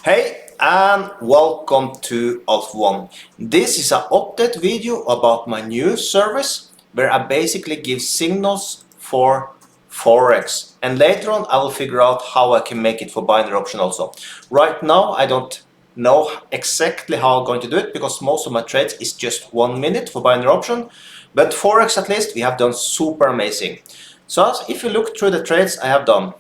Hey and welcome to Alt One. This is an update video about my new service where I basically give signals for Forex, and later on I will figure out how I can make it for binary option also. Right now I don't know exactly how I'm going to do it because most of my trades is just 1 minute for binary option, but Forex at least we have done super amazing. So if you look through the trades I have done,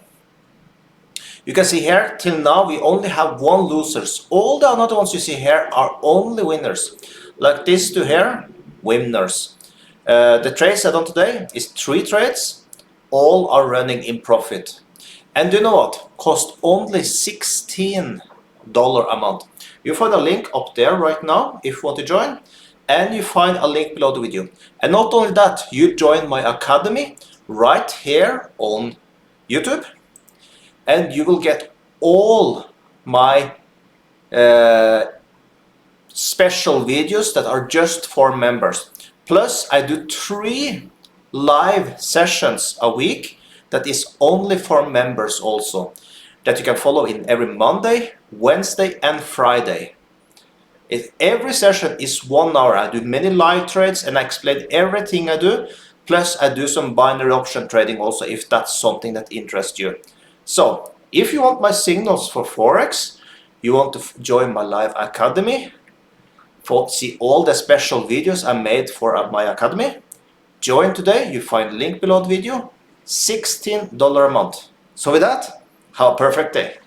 you can see here, till now we only have one losers. All the other ones you see here are only winners. Like this two here, winners. The trades I done today is 3 trades. All are running in profit. And you know what? Cost only $16 a month. You find a link up there right now if you want to join. And you find a link below the video. And not only that, you join my academy right here on YouTube. And you will get all my special videos that are just for members. Plus, I do 3 live sessions a week that is only for members also, that you can follow in every Monday, Wednesday and Friday. Every session is 1 hour. I do many live trades and I explain everything I do. Plus, I do some binary option trading also if that's something that interests you. So, if you want my signals for Forex, you want to join my live academy, see all the special videos I made for my academy, join today. You find link below the video, $16 a month. So with that, have a perfect day.